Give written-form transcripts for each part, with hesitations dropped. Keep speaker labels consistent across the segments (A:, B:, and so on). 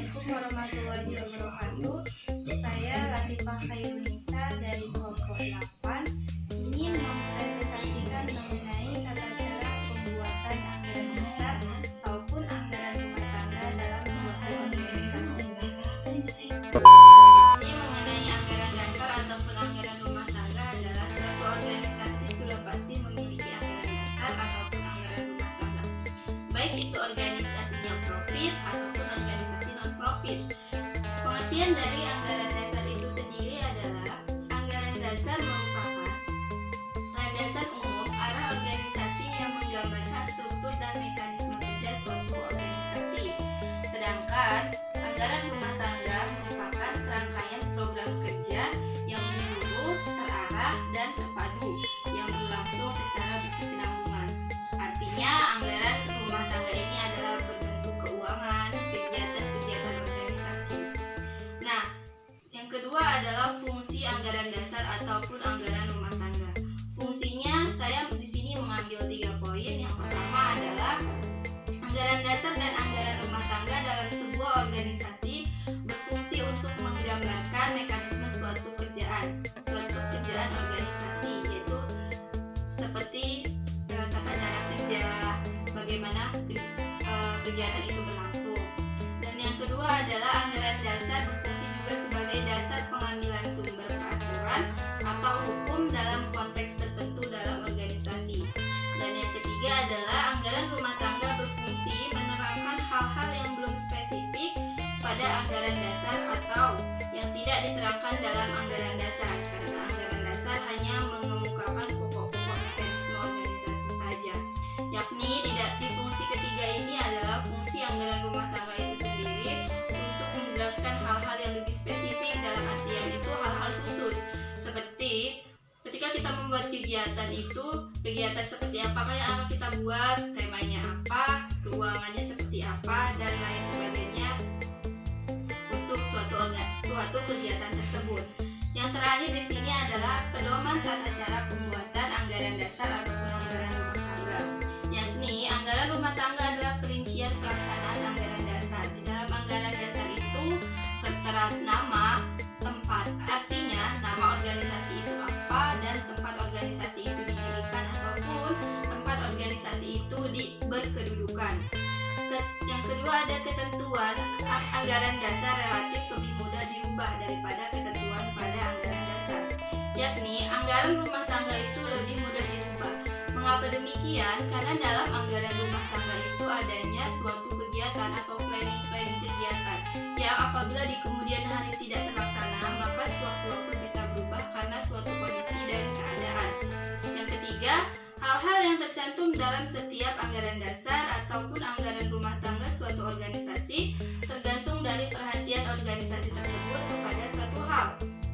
A: Assalamualaikum warahmatullahi wabarakatuh. Saya Latifah Khairunisa dari kelompok 8 ingin mempresentasikan mengenai tata cara pembuatan anggaran dasar maupun anggaran rumah tangga dalam suatu organisasi. Ini mengenai anggaran dasar ataupun anggaran rumah tangga adalah suatu organisasi sudah pasti memiliki anggaran dasar ataupun anggaran rumah tangga, baik itu organisasinya profit ataupun organisasi non-profit. Pengertian dari anggaran dasar itu sendiri adalah anggaran dasar merupakan landasan umum arah organisasi yang menggambarkan struktur dan mekanisme kerja suatu organisasi. Sedangkan anggaran rumah tangga merupakan serangkaian program kerja yang menyeluruh, terarah, dan terpadu yang berlangsung secara berkesinambungan. Artinya anggaran rumah tangga ini adalah berbentuk keuangan, kegiatan-kegiatan organisasi. Nah, yang kedua adalah fungsi anggaran dasar ataupun anggaran rumah tangga. Fungsinya saya di sini mengambil 3 poin. Yang pertama adalah anggaran dasar dan anggaran rumah tangga dalam sebuah organisasi berfungsi untuk menggambarkan mekanisme suatu kerjaan organisasi, yaitu seperti tata cara kerja, bagaimana kegiatan itu berlangsung. Dan yang kedua adalah anggaran dasar berfungsi juga sebagai dasar pengambilan sumber peraturan atau hukum dalam konteks tertentu dalam organisasi. Dan yang ketiga adalah anggaran rumah tangga berfungsi menerangkan hal-hal yang belum spesifik pada anggaran dasar atau yang tidak diterangkan dalam anggaran dasar, karena anggaran dasar hanya mengemukakan pokok-pokok mekanisme organisasi saja. Yakni di fungsi ketiga ini adalah fungsi anggaran rumah tangga itu sendiri untuk menjelaskan hal-hal yang lebih spesifik, dalam artian itu hal-hal khusus, seperti ketika kita membuat kegiatan itu, kegiatan seperti apa yang akan kita buat, temanya apa, keuangannya seperti apa, dan lain sebagainya untuk suatu kegiatan tersebut. Yang terakhir di sini adalah pedoman tata cara pembuatan anggaran dasar ataupun anggaran rumah tangga. Yakni anggaran rumah tangga adalah perincian pelaksanaan anggaran dasar. Di dalam anggaran dasar itu tertera nama, tempat, artinya nama organisasi itu apa dan tempat organisasi itu didirikan ataupun tempat organisasi itu berkedudukan. Yang kedua ada ketentuan anggaran dasar relatif lebih mudah dirubah daripada ketentuan pada anggaran dasar. Yakni anggaran rumah tangga itu lebih mudah dirubah. Mengapa demikian? Karena dalam anggaran rumah tangga itu adanya suatu kegiatan atau planning kegiatan yang apabila di kemudian hari tidak terlaksana, maka sewaktu-waktu bisa berubah karena suatu kondisi dan keadaan. Yang ketiga, hal-hal yang tercantum dalam setiap anggaran dasar ataupun anggaran rumah tangga suatu organisasi tergantung dari perhatian organisasi tersebut kepada suatu hal.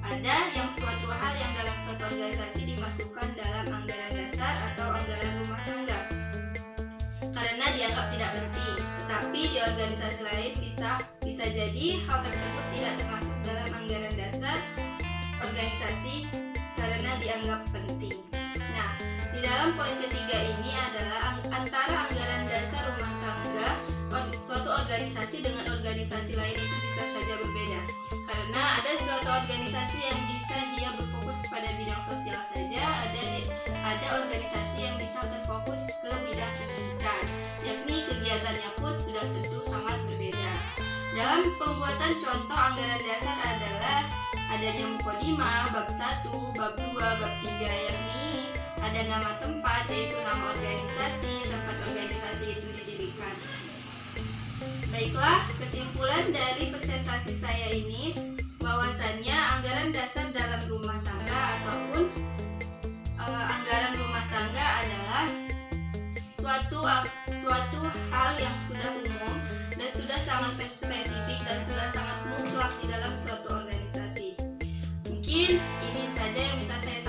A: Ada yang suatu hal yang dalam suatu organisasi dimasukkan dalam anggaran dasar atau anggaran rumah tangga karena dianggap tidak penting, tetapi di organisasi lain bisa jadi hal tersebut tidak termasuk dalam anggaran dasar organisasi karena dianggap penting. Nah, di dalam poin ketiga ini adalah antara anggaran dasar rumah tangga suatu organisasi dengan organisasi lain itu bisa saja berbeda, karena ada suatu organisasi yang bisa dia berfokus pada bidang sosial saja, ada organisasi yang bisa berfokus ke bidang pendidikan, yakni kegiatannya pun sudah tentu sangat berbeda. Dalam pembuatan contoh anggaran dasar adalah adanya mukadimah, bab 1, bab 2, bab 3, yakni ada nama tempat, yaitu nama organisasi, tempat organisasi itu didirikan. Baiklah, kesimpulan dari presentasi saya ini bahwasannya anggaran dasar dalam rumah tangga ataupun anggaran rumah tangga adalah suatu hal yang sudah umum dan sudah sangat spesifik dan sudah sangat mutlak di dalam suatu organisasi. Mungkin ini saja yang bisa saya